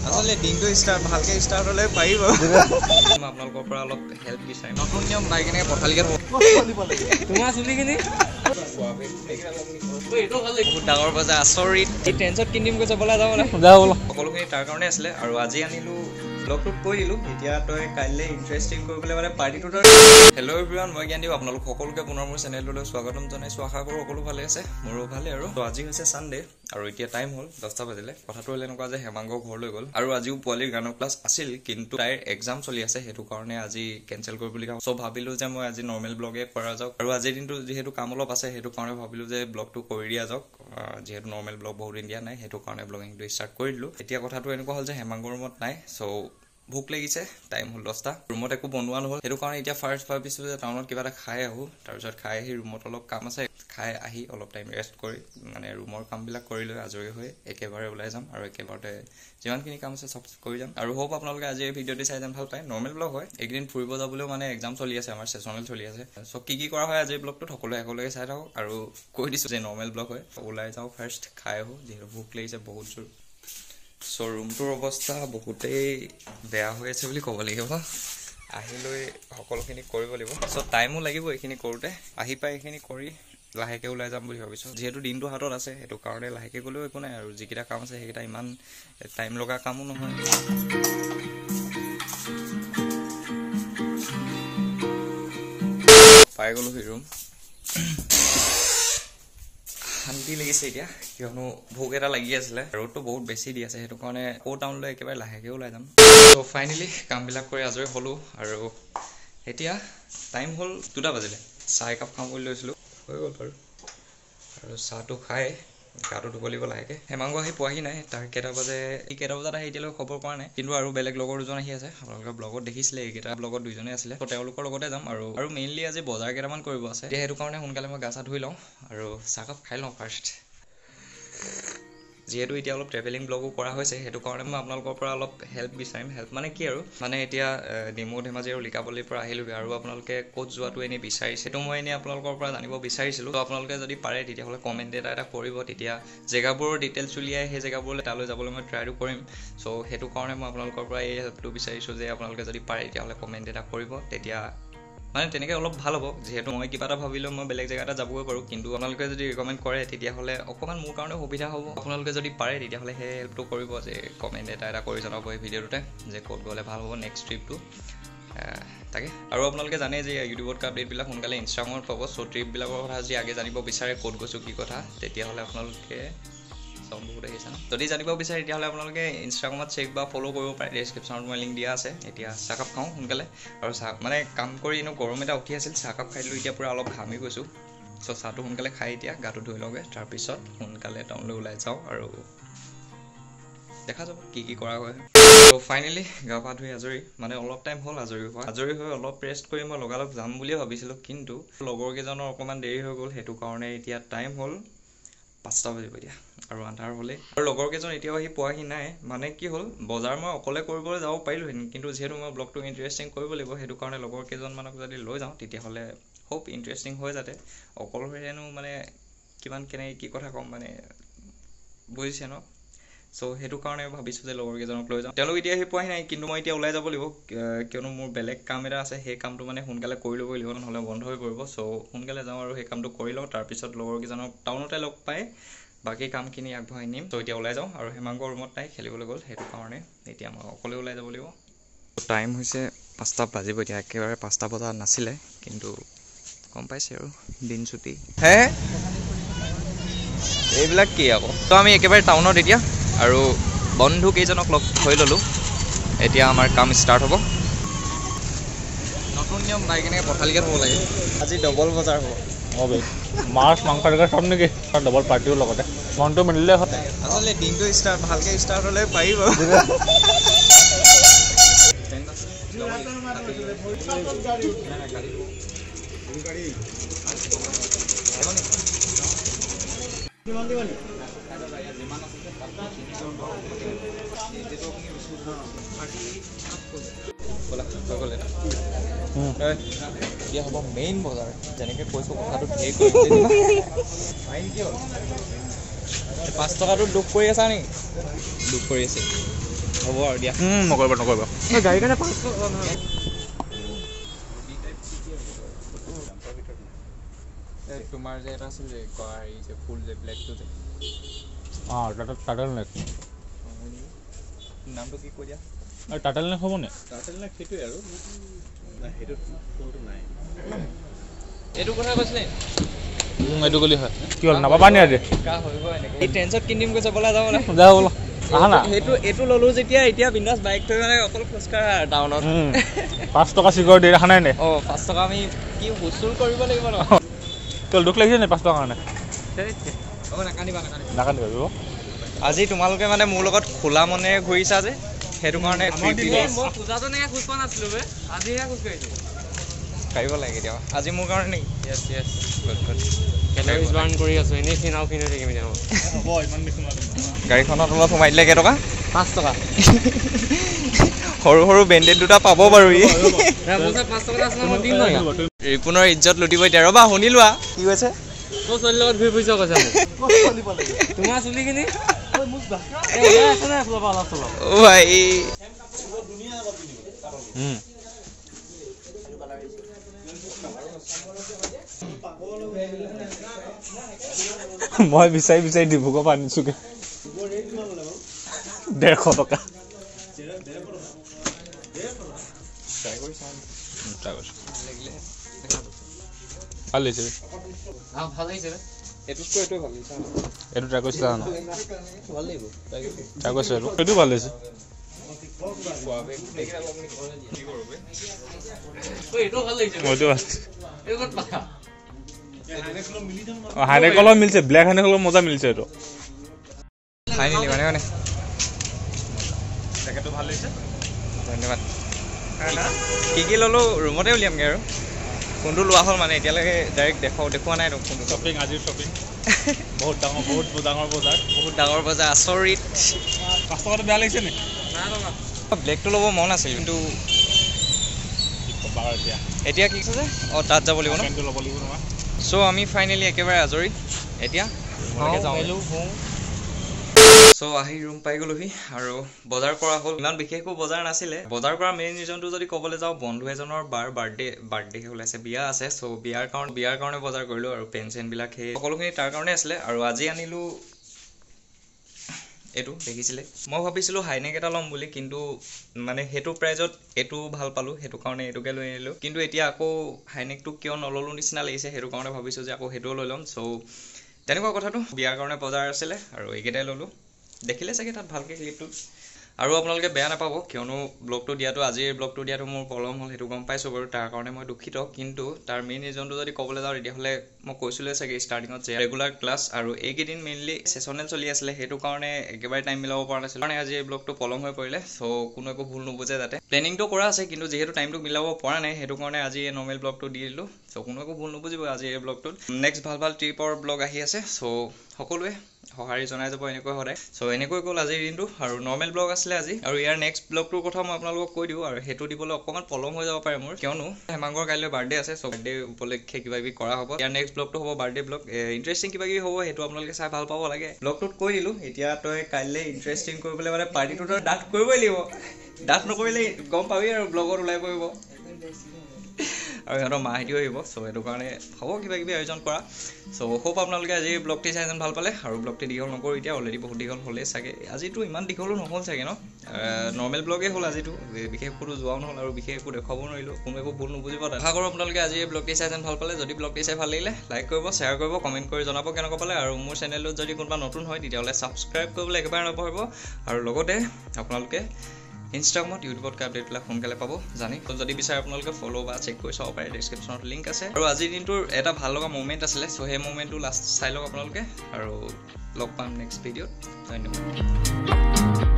আসলে দিনটো ষ্টাৰ্ট ভালকে ষ্টাৰ্ট হ'লে পাৰিব মই আপোনালোকৰ পৰা অলপ হেল্প বিচাৰিম নতুন নিয়ম নাই কেনেকৈ পথালিকে তোমাৰ চুলিখিনি বহুত ডাঙৰ বজাৰ আচৰিত এই টেন্সত কিনিম গৈ যাবলৈ যাবলৈ সকলোখিনি তাৰ কাৰণে আছিলে আৰু আজি আনিলোঁ ব্লগটোত কৈ দিলোঁ এতিয়া তই কাইলৈ ইণ্টাৰেষ্টিং কৰিবলৈ মানে পাৰ্টিটো তই হেল্ল' এভৰিৱান মই জ্ঞান দিওঁ আপোনালোক সকলোকে পুনৰ মোৰ চেনেলটোলৈ স্বাগতম জনাইছোঁ আশা কৰোঁ সকলো ভালে আছে মোৰো ভালে আৰু তো আজি হৈছে চানডে আৰু এতিয়া টাইম হ'ল 10টা বাজিলে কথাটো হ'ল এনেকুৱা যে হেমাংগ ঘৰলৈ গ'ল আৰু আজিও পোৱালিৰ গানৰ ক্লাছ আছিল কিন্তু তাইৰ এক্সাম চলি আছে সেইটো কাৰণে আজি কেঞ্চেল কৰিবলগীয়া হ'ল চ' ভাবিলোঁ যে মই আজি নৰ্মেল ব্লগে কৰা যাওক আৰু আজিৰ দিনটো যিহেতু কাম অলপ আছে সেইটো কাৰণে ভাবিলোঁ যে ব্লগটো কৰি দিয়া যাওক যিহেতু নৰ্মেল ব্লগ বহুত দিন দিয়া নাই সেইটো কাৰণে ব্লগিংটো ষ্টাৰ্ট কৰি দিলোঁ এতিয়া কথাটো এনেকুৱা হ'ল যে হেমাংগ ৰুমত নাই চ' ভোক লাগিছে টাইম হ'ল 10টা ৰুমত একো বনোৱা নহ'ল সেইটো কাৰণে এতিয়া ফাৰ্ষ্ট ভাবিছোঁ যে টাউনত কিবা এটা খাই আহোঁ তাৰপিছত খাই আহি ৰুমত অলপ কাম আছে খাই আহি অলপ টাইম ৰেষ্ট কৰি মানে ৰুমৰ কামবিলাক কৰি লৈ আজৰি হৈ একেবাৰে ওলাই যাম আৰু একেবাৰতে যিমানখিনি কাম আছে চব কৰি যাম আৰু হোপ আপোনালোকে আজি এই ভিডিঅ'টি চাই যেন ভাল পায় নৰ্মেল ব্লগ হয় একদিন ফুৰিব যাবলৈও মানে এক্সাম চলি আছে আমাৰ ছেছনেল চলি আছে চ' কি কৰা হয় আজি ব্লগটোত সকলোৱে একেলগে চাই থাকক আৰু কৈ দিছোঁ যে নৰ্মেল ব্লগ হয় ওলাই যাওঁ ফাৰ্ষ্ট খাই আহোঁ যিহেতু ভোক লাগিছে বহুত জোৰ চ' ৰুমটোৰ অৱস্থা বহুতেই বেয়া হৈ আছে বুলি ক'ব লাগিব আহি লৈ সকলোখিনি কৰিব লাগিব চ' টাইমো লাগিব এইখিনি কৰোঁতে আহি পাই এইখিনি কৰি লাহেকৈ ওলাই যাম বুলি ভাবিছোঁ যিহেতু দিনটো হাতত আছে সেইটো কাৰণে লাহেকৈ গ'লেও একো নাই আৰু যিকেইটা কাম আছে সেইকেইটা ইমান টাইম লগা কামো নহয় পাই গ'লোহি ৰুম শান্তি লাগিছে এতিয়া কিয়নো ভোক এটা লাগি আছিলে ৰ'দটো বহুত বেছি দি আছে সেইটো কাৰণে আকৌ টাউনলৈ একেবাৰে লাহেকৈ ওলাই যাম চ' ফাইনেলি কামবিলাক কৰি আজৰি হ'লোঁ আৰু এতিয়া টাইম হ'ল 2টা বাজিলে চাহ একাপ খাওঁ বুলি লৈছিলোঁ হৈ গ'ল বাৰু আৰু চাহটো খাই গাটো ধুব লাগিব লাহেকৈ হেমাংগ আহি পোৱাহি নাই তাৰ কেইটা বজাত আহি এতিয়ালৈকে খবৰ কৰা নাই কিন্তু আৰু বেলেগ লগৰ দুজন আহি আছে আপোনালোকে ব্লগত দেখিছিলে এইকেইটা ব্লগত দুজনেই আছিলে ত' তেওঁলোকৰ লগতে যাম আৰু মেইনলি আজি বজাৰ কেইটামান কৰিব আছে এতিয়া সেইটো কাৰণে সোনকালে মই গা চা ধুই লওঁ আৰু চাহকাপ খাই লওঁ ফাৰ্ষ্ট যিহেতু এতিয়া অলপ ট্ৰেভেলিং ব্লগো কৰা হৈছে সেইটো কাৰণে মই আপোনালোকৰ পৰা অলপ হেল্প বিচাৰিম হেল্প মানে কি আৰু মানে এতিয়া ডিমৌ ধেমাজি আৰু লিকাপল্লিৰ পৰা আহিলোগৈ আৰু আপোনালোকে ক'ত যোৱাটো এনেই বিচাৰিছে সেইটো মই এনেই আপোনালোকৰ পৰা জানিব বিচাৰিছিলোঁ ত' আপোনালোকে যদি পাৰে তেতিয়াহ'লে কমেণ্ট এটা কৰিব তেতিয়া জেগাবোৰৰ ডিটেইলছ উলিয়াই সেই জেগাবোৰলৈ তালৈ যাবলৈ মই ট্ৰাইটো কৰিম চ' সেইটো কাৰণে মই আপোনালোকৰ পৰা এই হেল্পটো বিচাৰিছোঁ যে আপোনালোকে যদি পাৰে তেতিয়াহ'লে কমেণ্ট এটা কৰিব তেতিয়া মানে তেনেকৈ অলপ ভাল হ'ব যিহেতু মই কিবা এটা ভাবিলেও মই বেলেগ জেগা এটা যাবগৈ পাৰোঁ কিন্তু আপোনালোকে যদি ৰিকমেণ্ড কৰে তেতিয়াহ'লে অকণমান মোৰ কাৰণে সুবিধা হ'ব আপোনালোকে যদি পাৰে তেতিয়াহ'লে সেই হেল্পটো কৰিব যে কমেণ্ট এটা কৰি জনাব এই ভিডিঅ'টোতে যে ক'ত গ'লে ভাল হ'ব নেক্সট ট্ৰিপটো তাকে আৰু আপোনালোকে জানে যে ইউটিউবত আপডেটবিলাক সোনকালে ইনষ্টাগ্ৰামত পাব চ' ট্ৰিপবিলাকৰ কথা যদি আগে জানিব বিচাৰে ক'ত গৈছোঁ কি কথা তেতিয়াহ'লে আপোনালোকে বহুত আহিছে যদি জানিব বিচাৰে তেতিয়াহ'লে আপোনালোকে ইনষ্টাগ্ৰামত চেক বা ফ'ল' কৰিব পাৰে ডেছক্ৰিপশ্যনত মই লিংক দিয়া আছে এতিয়া চাহকাপ খাওঁ সোনকালে আৰু চাহ মানে কাম কৰি এনেও গৰম এটা উঠি আছিল চাহকাপ খাই দিলোঁ এতিয়া পূৰা অলপ ঘামি গৈছোঁ চ' চাহটো সোনকালে খাই এতিয়া গাটো ধুই লওঁগৈ তাৰপিছত সোনকালে টাউনলৈ ওলাই যাওঁ আৰু দেখা যাব কি কৰা হয় ত' ফাইনেলি গা পা ধুই আজৰি মানে অলপ টাইম হ'ল আজৰি হৈ অলপ ৰেষ্ট কৰি মই লগালগ যাম বুলিয়ে ভাবিছিলোঁ কিন্তু লগৰকেইজনৰ অকণমান দেৰি হৈ গ'ল সেইটো কাৰণে এতিয়া টাইম হ'ল 5টা বাজিব এতিয়া আৰু আন্ধাৰ হ'লেই আৰু লগৰকেইজন এতিয়াও আহি পোৱাহি নাই মানে কি হ'ল বজাৰ মই অকলে কৰিবলৈ যাব পাৰিলোহেঁতেন কিন্তু যিহেতু মই ব্লগটো ইণ্টাৰেষ্টিং কৰিব লাগিব সেইটো কাৰণে লগৰকেইজনমানক যদি লৈ যাওঁ তেতিয়াহ'লে খুব ইণ্টাৰেষ্টিং হৈ যাতে অকলশৰেনো মানে কিমান কেনেকৈ কি কথা ক'ম মানে বুজিছে ন চ' সেইটো কাৰণে ভাবিছোঁ যে লগৰকেইজনক লৈ যাওঁ তেওঁলোক এতিয়া আহি পোৱাহি নাই কিন্তু মই এতিয়া ওলাই যাব লাগিব কিয়নো মোৰ বেলেগ কাম এটা আছে সেই কামটো মানে সোনকালে কৰি ল'বই লাগিব নহ'লে বন্ধ হৈ পৰিব চ' সোনকালে যাওঁ আৰু সেই কামটো কৰি লওঁ তাৰপিছত লগৰকেইজনক টাউনতে লগ পাই বাকী কামখিনি আগবঢ়াই নিম চ' এতিয়া ওলাই যাওঁ আৰু হেমাংগ ৰুমত নাই খেলিবলৈ গ'ল সেইটো কাৰণে এতিয়া মই অকলে ওলাই যাব লাগিব টাইম হৈছে 5টা বাজিব এতিয়া একেবাৰে 5টা বজা নাছিলে কিন্তু গম পাইছে আৰু দিন ছুটি হে এইবিলাক কি আকৌ ত' আমি একেবাৰে টাউনত এতিয়া আৰু বন্ধু কেইজনক লগ হৈ ল'লোঁ এতিয়া আমাৰ কাম ষ্টাৰ্ট হ'ব নতুন নিয়ম নাই কেনেকৈ পথালিকে থ'ব লাগে আজি ডবল বজাৰ হ'ব মাছ মাংস চব নেকি ডবল পাৰ্টিও লগতে মনটো মিলিলে হয় আচলতে দিনটো ভালকৈ ষ্টাৰ্ট হ'লে পাৰিব এতিয়া হ'ব মেইন বজাৰ যেনেকৈ কৈছোঁ কথাটো ধেৰ ফাইন কি হ'ল 5 টকাটো দুখ কৰি আছা নেকি দুখ কৰি আছে হ'ব আৰু দিয়া নকৰিবা গাড়ীৰ কাৰণে 500 টকা নহয় তোমাৰ যে এটা আছিল যে হেৰি যে ফুল যে ব্লেকটো যে টাৰ্টল নেক নামটো কি কৈ দিয়া টাৰ্টল নেক হ'বনে টাৰ্টল নেক সেইটোৱে আৰু সেইটো ফুলটো নাই এইটো কথা কৈছিলে এইটো গলি হয় কি হ'ল নাপাবা নি আজি এই ট্ৰেন্সত কিনিম কৈছে বলা যাওঁ না যা ব'লা আহা না এইটো ল'লো যেতিয়া এতিয়া বিন্দাছ বাইক থৈ মানে অকল খোজকাঢ়া টাউনত 5 টকা চিগাৰেট দি ৰাখা নাই নে 5 টকা আমি কি হুচুল কৰিব লাগিব ন তোৰ দুখ লাগিছে নে 5 টকা কাৰণে নাকান্দিবা নাকান্দিবা আজি তোমালোকে মানে মোৰ লগত খোলা মনেৰে ঘূৰিছা যে সেইটো কাৰণে মই পূজাটো এনেকৈ খোজ পোৱা নাছিলোঁ বে আজিহে খোজ কাঢ়িছোঁ কাঢ়িব লাগে কেতিয়াবা আজি মোৰ কাৰণে নেকি য়েছ কেলেৰিজ বাৰ্ণ কৰি আছোঁ এনেই চিনাও কিনি থাকিম এতিয়া হ'ব ইমান বেছি গাড়ীখনত অলপ সোমাই দিলে কেইটকা 5 টকা সৰু বেণ্ডেড দুটা পাব বাৰু ই ৰিপুনৰ ইজ্জত লুটিব এতিয়া ৰ'বা শুনি লোৱা কি কৈছে চলিৰ লগত ঘূৰি ফুৰিছ কৈছে তোমাৰ চুলিখিনি মই বিচাৰি ডিব্ৰুগড় পৰা আনিছোগে 150 টকা ভাল লাগিছে এইটো ট্ৰাই কৰিছিলা জানো ট্ৰাই কৰিছো এইটো ভাল লাগিছে হাইনেকলৰ মিলছে ব্লেক হাইনেকলৰ মজা মিলছে এইটো মানে জেকেটটো ভাল লাগিছে ধন্যবাদ কি ল'লো ৰুমতে উলিয়ামগৈ আৰু কোনটো লোৱা হ'ল মানে এতিয়ালৈকে ডাইৰেক্ট দেখুওৱা নাই কোনটো শ্বপিং আজিৰ শ্বপিং বহুত ডাঙৰ বজাৰ আচৰিত 5 টকাটো বেয়া লাগিছে নি ব্লেকটো ল'ব মন আছিল কিন্তু এতিয়া কি কৈছে তাত যাব লাগিব ন ল'ব লাগিব নহয় চ' আমি ফাইনেলি একেবাৰে আজৰি এতিয়া চ' আহি ৰুম পাই গ'লোহি আৰু বজাৰ কৰা হ'ল ইমান বিশেষকৈ বজাৰ নাছিলে বজাৰ কৰা মেইন ৰিজনটো যদি ক'বলৈ যাওঁ বন্ধু এজনৰ বাৰ্থডে ওলাইছে বিয়া আছে চ' বিয়াৰ কাৰণে বজাৰ কৰিলোঁ আৰু পেন চেনবিলাক সেই সকলোখিনি তাৰ কাৰণে আছিলে আৰু আজি আনিলোঁ এইটো দেখিছিলে মই ভাবিছিলোঁ হাইনেক এটা ল'ম বুলি কিন্তু মানে সেইটো প্ৰাইজত এইটো ভাল পালোঁ সেইটো কাৰণে এইটোকে লৈ আনিলোঁ কিন্তু এতিয়া আকৌ হাইনেকটো কিয় নল'লোঁ নিচিনা লাগিছে সেইটো কাৰণে ভাবিছোঁ যে আকৌ সেইটোও লৈ ল'ম চ' তেনেকুৱা কথাটো বিয়াৰ কাৰণে বজাৰ আছিলে আৰু এইকেইটাই ল'লোঁ দেখিলে চাগে তাত ভালকৈ ক্লিপটো আৰু আপোনালোকে বেয়া নাপাব কিয়নো আজিৰ ব্লগটো দিয়াটো মোৰ পলম হ'ল সেইটো গম পাইছোঁ বাৰু তাৰ কাৰণে মই দুখিত কিন্তু তাৰ মেইন ৰিজনটো যদি ক'বলৈ যাওঁ তেতিয়াহ'লে মই কৈছিলোঁ চাগে ষ্টাৰ্টিঙত যে ৰেগুলাৰ ক্লাছ আৰু এইকেইদিন মেইনলি ছেছনেল চলি আছিলে সেইটো কাৰণে একেবাৰে টাইম মিলাব পৰা নাছিলোঁ কাৰণে আজি এই ব্লগটো পলম হৈ পৰিলে চ' কোনো একো ভুল নুবুজে যাতে প্লেনিংটো কৰা আছে কিন্তু যিহেতু টাইমটো মিলাব পৰা নাই সেইটো কাৰণে আজি এই নৰ্মেল ব্লগটো দি দিলোঁ চ' কোনো একো ভুল নুবুজিব আজি এই ব্লগটোত নেক্সট ভাল ট্ৰিপৰ ব্লগ আহি আছে চ' সকলোৱে সঁহাৰি জনাই যাব এনেকৈ সদায় চ' এনেকৈ গ'ল আজিৰ দিনটো আৰু নৰ্মেল ব্লগ আছিলে আজি আৰু ইয়াৰ নেক্সট ব্লগটোৰ কথা মই আপোনালোকক কৈ দিওঁ আৰু সেইটো দিবলৈ অকণমান পলম হৈ যাব পাৰে মোৰ কিয়নো হেমাংগৰ কাইলৈ বাৰ্থডে আছে চ' বাৰ্থডে উপলক্ষে কিবা কিবি কৰা হ'ব ইয়াৰ নেক্সট ব্লগটো হ'ব বাৰ্থডে ব্লগ ইণ্টাৰেষ্টিং কিবা কিবি হ'ব সেইটো আপোনালোকে চাই ভাল পাব লাগে ব্লগটোত কৈ দিলোঁ এতিয়া তই কাইলৈ ইণ্টাৰেষ্টিং কৰিবলৈ মানে পাৰ্টিটোতো ডাঠ কৰিবই লাগিব ডাঠ নকৰিলে গম পাবি আৰু ব্লগত ওলাই পৰিব আৰু সিহঁতৰ মাহিতিও আহিব চ' সেইটো কাৰণে হ'ব কিবা কিবি আয়োজন কৰা চ' হোপ আপোনালোকে আজি ব্লগটি চাই যেন ভাল পালে আৰু ব্লগটি দীঘল নকৰোঁ এতিয়া অলৰেডি বহুত দীঘল হ'লেই চাগে আজিতো ইমান দীঘলো নহ'ল চাগে ন নৰ্মেল ব্লগেই হ'ল আজিতো বিশেষ ক'তো যোৱাও নহ'ল আৰু বিশেষ একো দেখুৱাব নোৱাৰিলোঁ কোনো একো ভুল নুবুজিব আশা কৰোঁ আপোনালোকে আজি এই ব্লগটি চাই যেন ভাল পালে যদি ব্লগটি চাই ভাল লাগিলে লাইক কৰিব শ্বেয়াৰ কৰিব কমেণ্ট কৰি জনাব কেনেকুৱা পালে আৰু মোৰ চেনেলটোত যদি কোনোবা নতুন হয় তেতিয়াহ'লে ছাবস্ক্ৰাইব কৰিবলৈ একেবাৰে নপাহৰিব আৰু লগতে আপোনালোকে ইনষ্টাগ্ৰামত ইউটিউবতকৈ আপডেটবিলাক সোনকালে পাব জানি যদি বিচাৰে আপোনালোকে ফ'ল' বা চেক কৰি চাব পাৰে ডেছক্ৰিপশ্যনত লিংক আছে আৰু আজিৰ দিনটোৰ এটা ভাল লগা মুভমেণ্ট আছিলে চ' সেই মুভমেণ্টটো লাষ্ট চাই লওক আপোনালোকে আৰু লগ পাম নেক্সট ভিডিঅ'ত ধন্যবাদ